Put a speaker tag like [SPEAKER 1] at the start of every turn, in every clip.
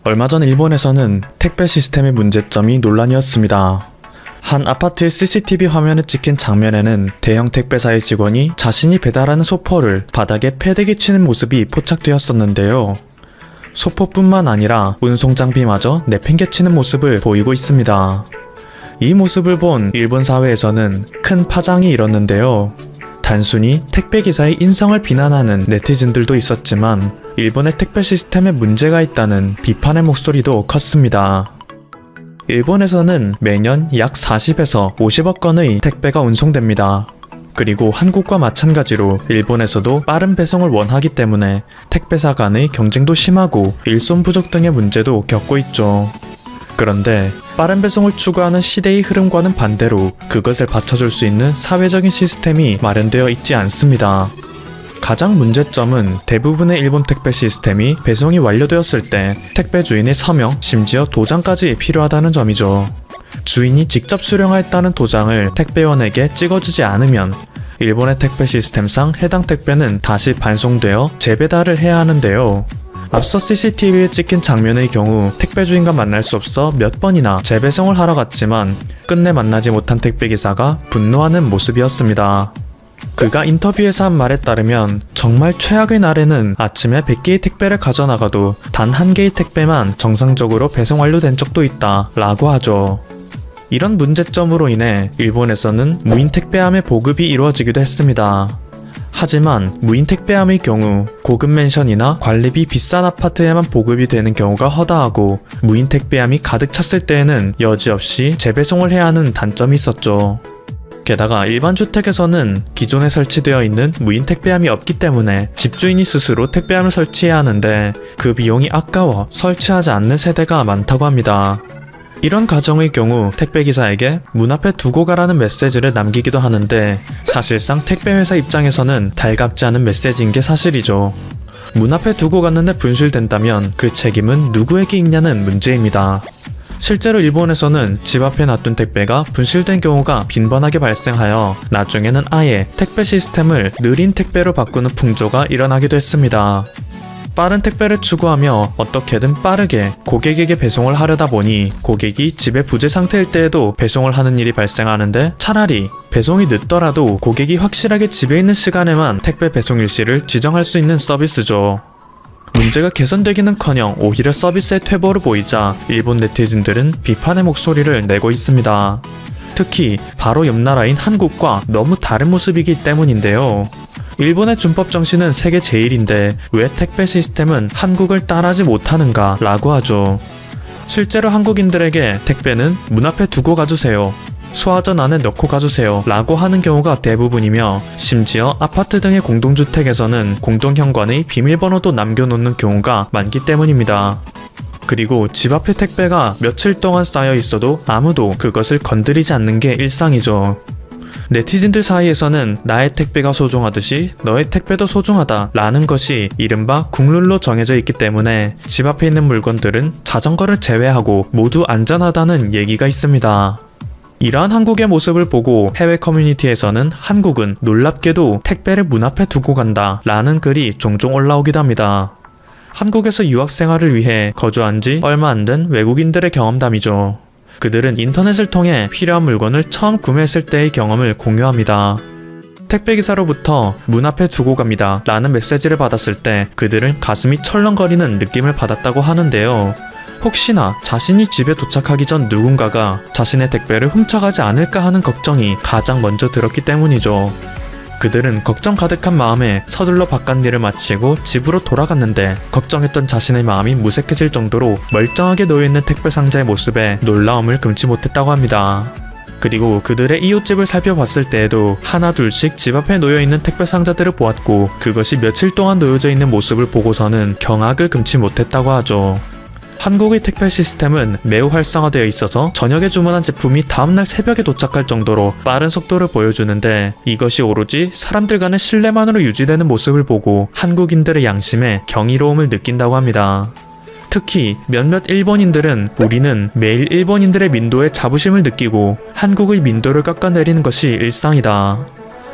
[SPEAKER 1] 얼마 전 일본에서는 택배 시스템의 문제점이 논란이었습니다. 한 아파트의 CCTV 화면에 찍힌 장면에는 대형 택배사의 직원이 자신이 배달하는 소포를 바닥에 패대기 치는 모습이 포착되었었는데요. 소포뿐만 아니라 운송 장비마저 내팽개치는 모습을 보이고 있습니다. 이 모습을 본 일본 사회에서는 큰 파장이 일었는데요. 단순히 택배기사의 인성을 비난하는 네티즌들도 있었지만 일본의 택배 시스템에 문제가 있다는 비판의 목소리도 컸습니다. 일본에서는 매년 약 40에서 50억 건의 택배가 운송됩니다. 그리고 한국과 마찬가지로 일본에서도 빠른 배송을 원하기 때문에 택배사 간의 경쟁도 심하고 일손 부족 등의 문제도 겪고 있죠. 그런데 빠른 배송을 추구하는 시대의 흐름과는 반대로 그것을 받쳐줄 수 있는 사회적인 시스템이 마련되어 있지 않습니다. 가장 문제점은 대부분의 일본 택배 시스템이 배송이 완료되었을 때 택배 주인의 서명, 심지어 도장까지 필요하다는 점이죠. 주인이 직접 수령하였다는 도장을 택배원에게 찍어주지 않으면 일본의 택배 시스템상 해당 택배는 다시 반송되어 재배달을 해야 하는데요. 앞서 CCTV에 찍힌 장면의 경우 택배 주인과 만날 수 없어 몇 번이나 재배송을 하러 갔지만 끝내 만나지 못한 택배기사가 분노하는 모습이었습니다. 그가 인터뷰에서 한 말에 따르면 정말 최악의 날에는 아침에 100개의 택배를 가져나가도 단 1개의 택배만 정상적으로 배송 완료된 적도 있다 라고 하죠. 이런 문제점으로 인해 일본에서는 무인 택배함의 보급이 이루어지기도 했습니다. 하지만 무인 택배함의 경우 고급 맨션이나 관리비 비싼 아파트에만 보급이 되는 경우가 허다하고 무인 택배함이 가득 찼을 때에는 여지없이 재배송을 해야 하는 단점이 있었죠. 게다가 일반 주택에서는 기존에 설치되어 있는 무인 택배함이 없기 때문에 집주인이 스스로 택배함을 설치해야 하는데 그 비용이 아까워 설치하지 않는 세대가 많다고 합니다. 이런 가정의 경우 택배기사에게 문 앞에 두고 가라는 메시지를 남기기도 하는데 사실상 택배회사 입장에서는 달갑지 않은 메시지인 게 사실이죠. 문 앞에 두고 갔는데 분실된다면 그 책임은 누구에게 있냐는 문제입니다. 실제로 일본에서는 집 앞에 놔둔 택배가 분실된 경우가 빈번하게 발생하여 나중에는 아예 택배 시스템을 느린 택배로 바꾸는 풍조가 일어나기도 했습니다. 빠른 택배를 추구하며 어떻게든 빠르게 고객에게 배송을 하려다 보니 고객이 집에 부재 상태일 때에도 배송을 하는 일이 발생하는데 차라리 배송이 늦더라도 고객이 확실하게 집에 있는 시간에만 택배 배송 일시를 지정할 수 있는 서비스죠. 문제가 개선되기는커녕 오히려 서비스의 퇴보를 보이자 일본 네티즌들은 비판의 목소리를 내고 있습니다. 특히 바로 옆 나라인 한국과 너무 다른 모습이기 때문인데요. 일본의 준법 정신은 세계 제일인데 왜 택배 시스템은 한국을 따라하지 못하는가 라고 하죠. 실제로 한국인들에게 택배는 문 앞에 두고 가주세요, 소화전 안에 넣고 가주세요 라고 하는 경우가 대부분이며 심지어 아파트 등의 공동주택에서는 공동현관의 비밀번호도 남겨놓는 경우가 많기 때문입니다. 그리고 집 앞에 택배가 며칠 동안 쌓여 있어도 아무도 그것을 건드리지 않는 게 일상이죠. 네티즌들 사이에서는 나의 택배가 소중하듯이 너의 택배도 소중하다 라는 것이 이른바 국룰로 정해져 있기 때문에 집 앞에 있는 물건들은 자전거를 제외하고 모두 안전하다는 얘기가 있습니다. 이러한 한국의 모습을 보고 해외 커뮤니티에서는 한국은 놀랍게도 택배를 문 앞에 두고 간다 라는 글이 종종 올라오기도 합니다. 한국에서 유학생활을 위해 거주한 지 얼마 안 된 외국인들의 경험담이죠. 그들은 인터넷을 통해 필요한 물건을 처음 구매했을 때의 경험을 공유합니다. 택배기사로부터 문 앞에 두고 갑니다 라는 메시지를 받았을 때 그들은 가슴이 철렁거리는 느낌을 받았다고 하는데요. 혹시나 자신이 집에 도착하기 전 누군가가 자신의 택배를 훔쳐가지 않을까 하는 걱정이 가장 먼저 들었기 때문이죠. 그들은 걱정 가득한 마음에 서둘러 바깥일을 마치고 집으로 돌아갔는데 걱정했던 자신의 마음이 무색해질 정도로 멀쩡하게 놓여있는 택배 상자의 모습에 놀라움을 금치 못했다고 합니다. 그리고 그들의 이웃집을 살펴봤을 때에도 하나 둘씩 집 앞에 놓여있는 택배 상자들을 보았고 그것이 며칠 동안 놓여져 있는 모습을 보고서는 경악을 금치 못했다고 하죠. 한국의 택배 시스템은 매우 활성화되어 있어서 저녁에 주문한 제품이 다음날 새벽에 도착할 정도로 빠른 속도를 보여주는데 이것이 오로지 사람들 간의 신뢰만으로 유지되는 모습을 보고 한국인들의 양심에 경이로움을 느낀다고 합니다. 특히 몇몇 일본인들은 우리는 매일 일본인들의 민도에 자부심을 느끼고 한국의 민도를 깎아내리는 것이 일상이다.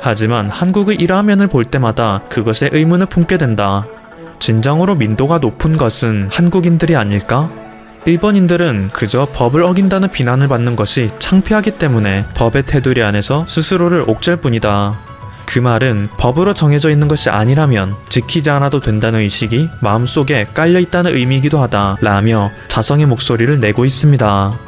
[SPEAKER 1] 하지만 한국의 이러한 면을 볼 때마다 그것에 의문을 품게 된다. 진정으로 민도가 높은 것은 한국인들이 아닐까? 일본인들은 그저 법을 어긴다는 비난을 받는 것이 창피하기 때문에 법의 테두리 안에서 스스로를 옥죄일 뿐이다. 그 말은 법으로 정해져 있는 것이 아니라면 지키지 않아도 된다는 의식이 마음속에 깔려 있다는 의미이기도 하다 라며 자성의 목소리를 내고 있습니다.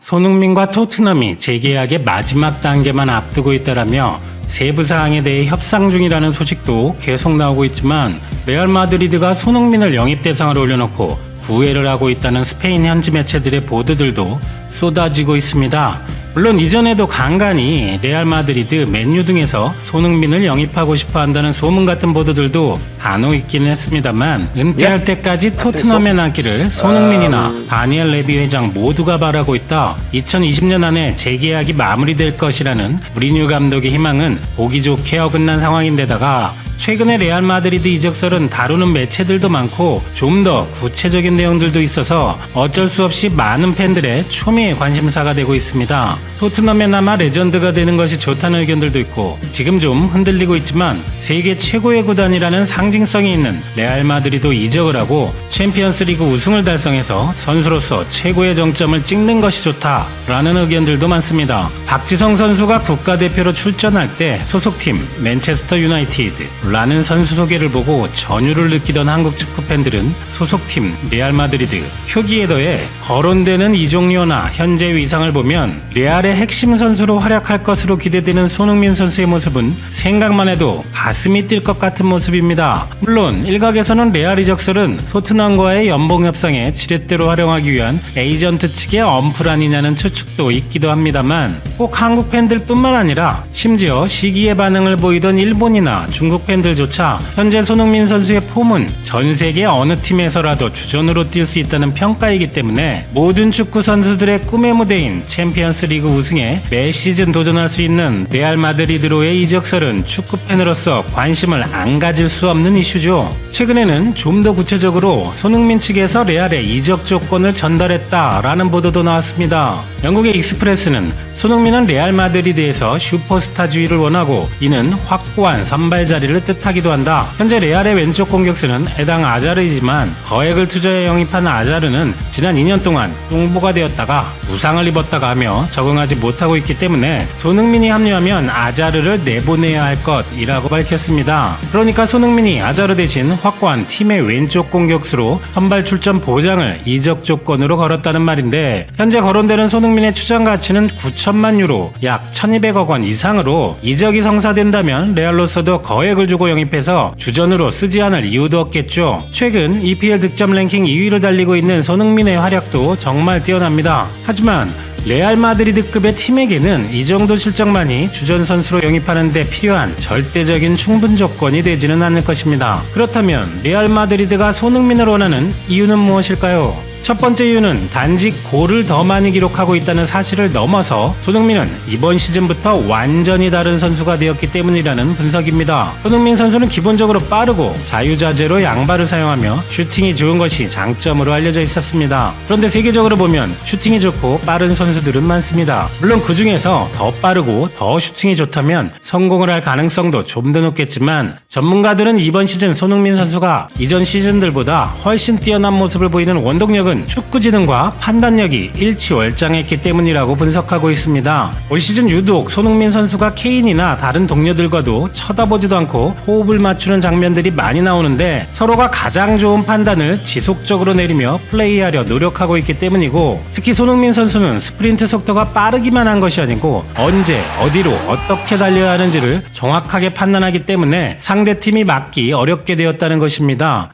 [SPEAKER 2] 손흥민과 토트넘이 재계약의 마지막 단계만 앞두고 있다라며 세부 사항에 대해 협상 중이라는 소식도 계속 나오고 있지만 레알 마드리드가 손흥민을 영입 대상으로 올려놓고 구애를 하고 있다는 스페인 현지 매체들의 보도들도 쏟아지고 있습니다. 물론 이전에도 간간히 레알 마드리드, 맨유 등에서 손흥민을 영입하고 싶어 한다는 소문 같은 보도들도 간혹 있기는 했습니다만 은퇴할 때까지 토트넘에 남기를 손흥민이나 다니엘 레비 회장 모두가 바라고 있다. 2020년 안에 재계약이 마무리될 것이라는 무리뉴 감독의 희망은 보기 좋게 어긋난 상황인데다가 최근에 레알 마드리드 이적설은 다루는 매체들도 많고 좀 더 구체적인 내용들도 있어서 어쩔 수 없이 많은 팬들의 초미의 관심사가 되고 있습니다. 토트넘에 남아 레전드가 되는 것이 좋다는 의견들도 있고 지금 좀 흔들리고 있지만 세계 최고의 구단이라는 상징성이 있는 레알 마드리드 이적을 하고 챔피언스리그 우승을 달성해서 선수로서 최고의 정점을 찍는 것이 좋다라는 의견들도 많습니다. 박지성 선수가 국가대표로 출전할 때 소속팀 맨체스터 유나이티드 라는 선수 소개를 보고 전율을 느끼던 한국 축구 팬들은 소속팀 레알 마드리드 표기에 더해 거론되는 이적료나 현재 위상을 보면 레알의 핵심 선수로 활약할 것으로 기대되는 손흥민 선수의 모습은 생각만 해도 가슴이 뛸 것 같은 모습입니다. 물론 일각에서는 레알 이적설은 토트넘과의 연봉 협상에 지렛대로 활용하기 위한 에이전트 측의 엄플 아니냐는 추측도 있기도 합니다만 꼭 한국 팬들뿐만 아니라 심지어 시기의 반응을 보이던 일본이나 중국 팬들조차 현재 손흥민 선수의 폼은 전 세계 어느 팀에서라도 주전으로 뛸 수 있다는 평가이기 때문에 모든 축구 선수들의 꿈의 무대인 챔피언스 리그 우승에 매 시즌 도전할 수 있는 레알 마드리드로의 이적설은 축구 팬으로서 관심을 안 가질 수 없는 이슈죠. 최근에는 좀 더 구체적으로 손흥민 측에서 레알에 이적 조건을 전달했다라는 보도도 나왔습니다. 영국의 익스프레스는 손흥민은 레알 마드리드에서 슈퍼스타주의를 원하고 이는 확고한 선발 자리를 뜻하기도 한다. 현재 레알의 왼쪽 공격수는 에당 아자르이지만 거액을 투자해 영입한 아자르는 지난 2년 동안 똥보가 되었다가 부상을 입었다가 하며 적응하지 못하고 있기 때문에 손흥민이 합류하면 아자르를 내보내야 할 것이라고 밝혔습니다. 그러니까 손흥민이 아자르 대신 확고한 팀의 왼쪽 공격수로 선발 출전 보장을 이적 조건으로 걸었다는 말인데 현재 거론되는 손흥민의 추정 가치는 9천만 유로 약 1200억 원 이상으로 이적이 성사된다면 레알로서도 거액을 주고 영입해서 주전으로 쓰지 않을 이유도 없겠죠. 최근 EPL 득점 랭킹 2위를 달리고 있는 손흥민의 활약도 정말 뛰어납니다. 하지만 레알 마드리드급의 팀에게는 이 정도 실적만이 주전 선수로 영입하는 데 필요한 절대적인 충분 조건이 되지는 않을 것입니다. 그렇다면 레알 마드리드가 손흥민을 원하는 이유는 무엇일까요? 첫 번째 이유는 단지 골을 더 많이 기록하고 있다는 사실을 넘어서 손흥민은 이번 시즌부터 완전히 다른 선수가 되었기 때문이라는 분석입니다. 손흥민 선수는 기본적으로 빠르고 자유자재로 양발을 사용하며 슈팅이 좋은 것이 장점으로 알려져 있었습니다. 그런데 세계적으로 보면 슈팅이 좋고 빠른 선수들은 많습니다. 물론 그 중에서 더 빠르고 더 슈팅이 좋다면 성공을 할 가능성도 좀 더 높겠지만 전문가들은 이번 시즌 손흥민 선수가 이전 시즌들보다 훨씬 뛰어난 모습을 보이는 원동력은 축구지능과 판단력이 일치월장했기 때문이라고 분석하고 있습니다. 올 시즌 유독 손흥민 선수가 케인이나 다른 동료들과도 쳐다보지도 않고 호흡을 맞추는 장면들이 많이 나오는데 서로가 가장 좋은 판단을 지속적으로 내리며 플레이하려 노력하고 있기 때문이고 특히 손흥민 선수는 스프린트 속도가 빠르기만 한 것이 아니고 언제 어디로 어떻게 달려야 하는지를 정확하게 판단하기 때문에 상대팀이 막기 어렵게 되었다는 것입니다.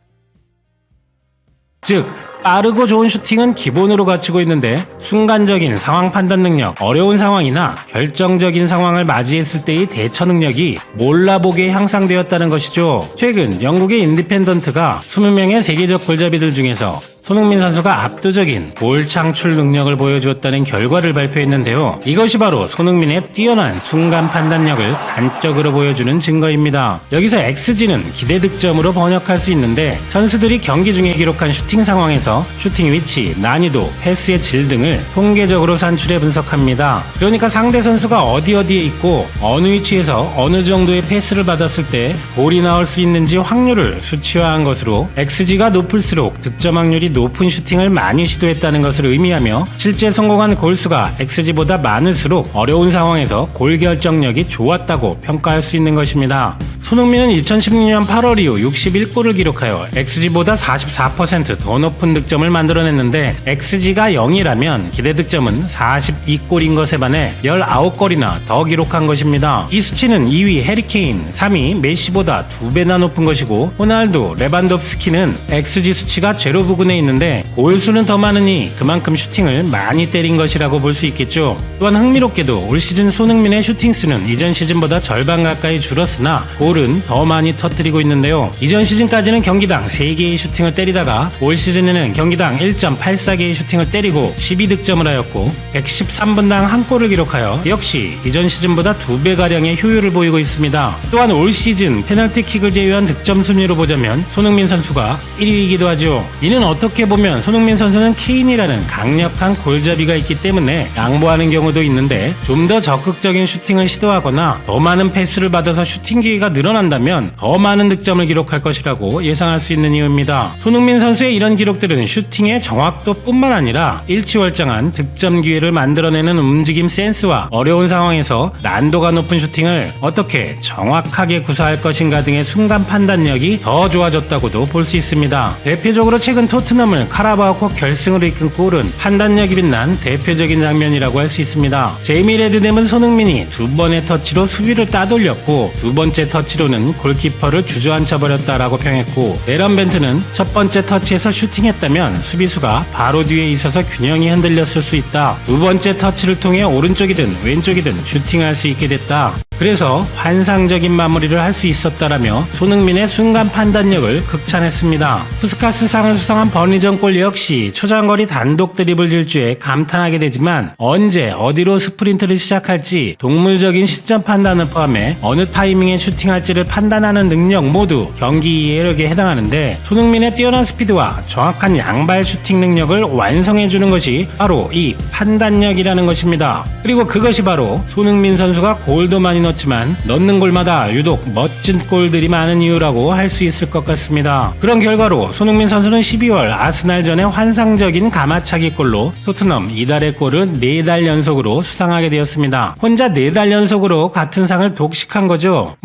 [SPEAKER 2] 즉 빠르고 좋은 슈팅은 기본으로 갖추고 있는데 순간적인 상황 판단 능력, 어려운 상황이나 결정적인 상황을 맞이했을 때의 대처 능력이 몰라보게 향상되었다는 것이죠. 최근 영국의 인디펜던트가 20명의 세계적 골잡이들 중에서 손흥민 선수가 압도적인 골 창출 능력을 보여주었다는 결과를 발표했는데요. 이것이 바로 손흥민의 뛰어난 순간 판단력을 단적으로 보여주는 증거입니다. 여기서 XG는 기대 득점으로 번역할 수 있는데 선수들이 경기 중에 기록한 슈팅 상황에서 슈팅 위치, 난이도, 패스의 질 등을 통계적으로 산출해 분석합니다. 그러니까 상대 선수가 어디에 있고 어느 위치에서 어느 정도의 패스를 받았을 때 골이 나올 수 있는지 확률을 수치화한 것으로 XG가 높을수록 득점 확률이 높은 슈팅을 많이 시도했다는 것을 의미하며 실제 성공한 골수가 XG보다 많을수록 어려운 상황에서 골 결정력이 좋았다고 평가할 수 있는 것입니다. 손흥민은 2016년 8월 이후 61골을 기록하여 XG보다 44% 더 높은 득점을 만들어냈는데 XG가 0이라면 기대 득점은 42골인 것에 반해 19골이나 더 기록한 것입니다. 이 수치는 2위 해리케인, 3위 메시보다 2배나 높은 것이고 호날두, 레반도프스키는 XG 수치가 제로 부근에 있는데 골수는 더 많으니 그만큼 슈팅을 많이 때린 것이라고 볼 수 있겠죠. 또한 흥미롭게도 올 시즌 손흥민의 슈팅 수는 이전 시즌보다 절반 가까이 줄었으나 골은 더 많이 터뜨리고 있는데요. 이전 시즌까지는 경기당 3개의 슈팅을 때리다가 올 시즌에는 경기당 1.84개의 슈팅을 때리고 12득점을 하였고 113분당 한 골을 기록하여 역시 이전 시즌보다 2배가량의 효율을 보이고 있습니다. 또한 올 시즌 페널티킥을 제외한 득점 순위로 보자면 손흥민 선수가 1위이기도 하죠. 이는 어떻게 보면 손흥민 선수는 케인이라는 강력한 골잡이가 있기 때문에 양보하는 경우도 있는데 좀 더 적극적인 슈팅을 시도하거나 더 많은 패스를 받아서 슈팅 기회가 늘어난다면 더 많은 득점을 기록할 것이라고 예상할 수 있는 이유입니다. 손흥민 선수의 이런 기록들은 슈팅의 정확도뿐만 아니라 일취월장한 득점 기회를 만들어내는 움직임 센스와 어려운 상황에서 난도가 높은 슈팅을 어떻게 정확하게 구사할 것인가 등의 순간 판단력이 더 좋아졌다고도 볼 수 있습니다. 대표적으로 최근 토트넘을 카라바오컵 결승으로 이끈 골은 판단력이 빛난 대표적인 장면이라고 할 수 있습니다. 제이미 레드넴은 손흥민이 두 번의 터치로 수비를 따돌렸고 두 번째 터치로는 골키퍼를 주저앉혀버렸다라고 평했고 에런 벤트는 첫 번째 터치에서 슈팅했다면 수비수가 바로 뒤에 있어서 균형이 흔들렸을 수 있다. 두 번째 터치를 통해 오른쪽이든 왼쪽이든 슈팅할 수 있게 됐다. 그래서 환상적인 마무리를 할 수 있었다라며 손흥민의 순간 판단력을 극찬했습니다. 푸스카스상을 수상한 버니전 골 역시 초장거리 단독 드리블 질주에 감탄하게 되지만 언제 어디로 스프린트를 시작할지 동물적인 시점 판단을 포함해 어느 타이밍에 슈팅할지를 판단하는 능력 모두 경기 이해력에 해당하는데 손흥민의 뛰어난 스피드와 정확한 양발 슈팅 능력을 완성해주는 것이 바로 이 판단력이라는 것입니다. 그리고 그것이 바로 손흥민 선수가 골도 많이 넣었지만 넣는 골마다 유독 멋진 골들이 많은 이유라고 할 수 있을 것 같습니다. 그런 결과로 손흥민 선수는 12월 아스날전의 환상적인 가마차기 골로 토트넘 이달의 골을 4달 연속으로 수상하게 되었습니다. 혼자 4달 연속으로 같은 상을 독식한 거죠.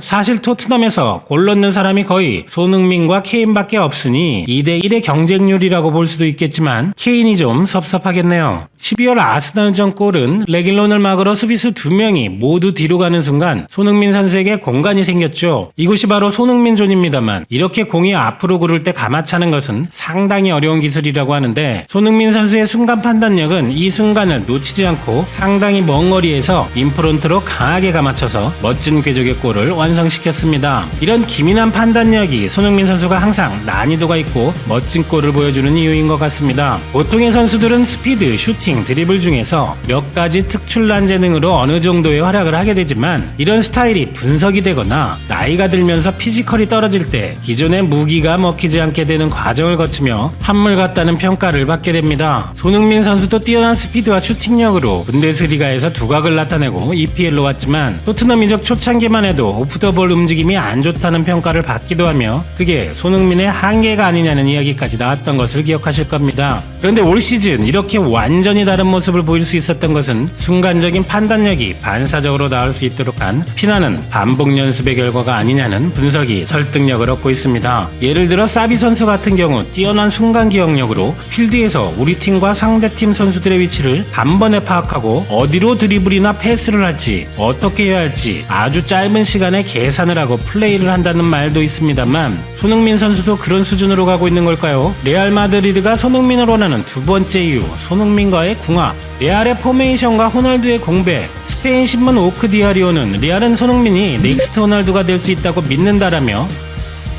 [SPEAKER 2] 사실 토트넘에서 골 넣는 사람이 거의 손흥민과 케인밖에 없으니 2대1의 경쟁률이라고 볼 수도 있겠지만 케인이 좀 섭섭하겠네요. 12월 아스날전 골은 레길론을 막으러 수비수 2명이 모두 뒤로 가는 순간 손흥민 선수에게 공간이 생겼죠. 이곳이 바로 손흥민 존입니다만 이렇게 공이 앞으로 구를 때 감아차는 것은 상당히 어려운 기술이라고 하는데 손흥민 선수의 순간 판단력은 이 순간을 놓치지 않고 상당히 먼 거리에서 인프론트로 강하게 감아쳐서 멋진 궤적의 골을 완성시켰습니다. 이런 기민한 판단력이 손흥민 선수가 항상 난이도가 있고 멋진 골을 보여주는 이유인 것 같습니다. 보통의 선수들은 스피드, 슈팅, 드리블 중에서 몇 가지 특출난 재능으로 어느 정도의 활약을 하게 되지만 이런 스타일이 분석이 되거나 나이가 들면서 피지컬이 떨어질 때 기존의 무기가 먹히지 않게 되는 과정을 거치며 한물 같다는 평가를 받게 됩니다. 손흥민 선수도 뛰어난 스피드와 슈팅력으로 분데스리가에서 두각을 나타내고 EPL로 왔지만 토트넘 이적 초창기만 해도 오프더볼 움직임이 안 좋다는 평가를 받기도 하며 그게 손흥민의 한계가 아니냐는 이야기까지 나왔던 것을 기억하실 겁니다. 그런데 올 시즌 이렇게 완전히 다른 모습을 보일 수 있었던 것은 순간적인 판단력이 반사적으로 나올 수 있도록 한 피나는 반복 연습의 결과가 아니냐는 분석이 설득력을 얻고 있습니다. 예를 들어 사비 선수 같은 경우 뛰어난 순간 기억력으로 필드에서 우리 팀과 상대팀 선수들의 위치를 단번에 파악하고 어디로 드리블이나 패스를 할지 어떻게 해야 할지 아주 짧은 시간에 계산을 하고 플레이를 한다는 말도 있습니다만 손흥민 선수도 그런 수준으로 가고 있는 걸까요? 레알 마드리드가 손흥민을 원하는 두 번째 이유, 손흥민과의 궁합. 레알의 포메이션과 호날두의 공백. 스페인 신문 오크 디아리오는 레알은 손흥민이 넥스트 호날두가 될 수 있다고 믿는다라며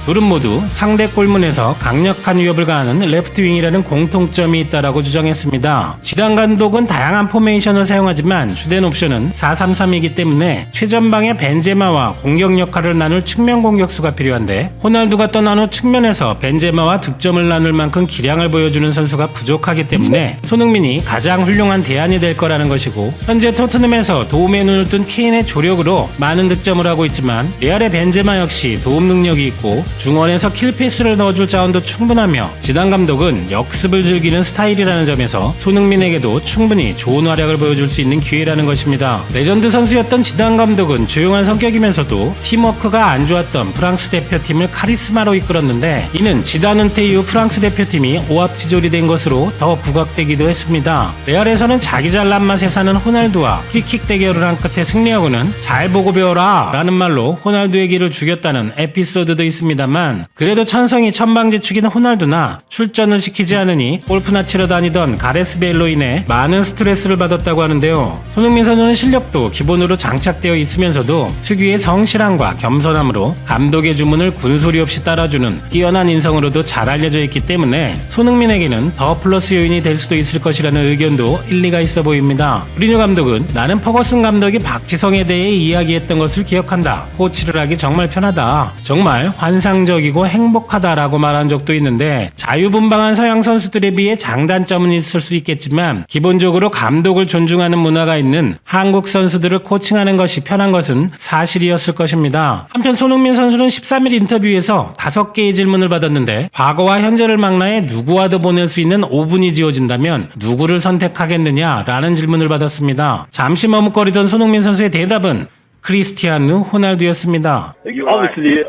[SPEAKER 2] 둘은 모두 상대 골문에서 강력한 위협을 가하는 레프트윙이라는 공통점이 있다라고 주장했습니다. 지단 감독은 다양한 포메이션을 사용하지만 주된 옵션은 4-3-3이기 때문에 최전방의 벤제마와 공격 역할을 나눌 측면 공격수가 필요한데 호날두가 떠난 후 측면에서 벤제마와 득점을 나눌 만큼 기량을 보여주는 선수가 부족하기 때문에 손흥민이 가장 훌륭한 대안이 될 거라는 것이고 현재 토트넘에서 도움의 눈을 뜬 케인의 조력으로 많은 득점을 하고 있지만 레알의 벤제마 역시 도움 능력이 있고 중원에서 킬패스를 넣어줄 자원도 충분하며 지단 감독은 역습을 즐기는 스타일이라는 점에서 손흥민에게도 충분히 좋은 활약을 보여줄 수 있는 기회라는 것입니다. 레전드 선수였던 지단 감독은 조용한 성격이면서도 팀워크가 안 좋았던 프랑스 대표팀을 카리스마로 이끌었는데 이는 지단 은퇴 이후 프랑스 대표팀이 오합지졸이 된 것으로 더 부각되기도 했습니다. 레알에서는 자기 잘난 맛에 사는 호날두와 프리킥 대결을 한 끝에 승리하고는 잘 보고 배워라 라는 말로 호날두의 길을 죽였다는 에피소드도 있습니다만 그래도 천성이 천방지축인 호날두나 출전을 시키지 않으니 골프나 치러 다니던 가레스 베일로 인해 많은 스트레스를 받았다고 하는데요. 손흥민 선수는 실력도 기본으로 장착되어 있으면서도 특유의 성실함과 겸손함으로 감독의 주문을 군소리 없이 따라주는 뛰어난 인성으로도 잘 알려져 있기 때문에 손흥민에게는 더 플러스 요인이 될 수도 있을 것이라는 의견도 일리가 있어 보입니다. 무리뉴 감독은 나는 퍼거슨 감독이 박지성에 대해 이야기했던 것을 기억한다. 코치를 하기 정말 편하다. 정말 환상적이고 행복하다라고 말한 적도 있는데 자유분방한 서양 선수들에 비해 장단점은 있을 수 있겠지만 기본적으로 감독을 존중하는 문화가 있는 한국 선수들을 코칭하는 것이 편한 것은 사실이었을 것입니다. 한편 손흥민 선수는 13일 인터뷰에서 5개의 질문을 받았는데 과거와 현재를 망라해 누구와도 보낼 수 있는 5분이 지어진다면 누구를 선택하겠느냐라는 질문을 받았습니다. 잠시 머뭇거리던 손흥민 선수의 대답은 크리스티아누 호날두였습니다.
[SPEAKER 3] Obviously,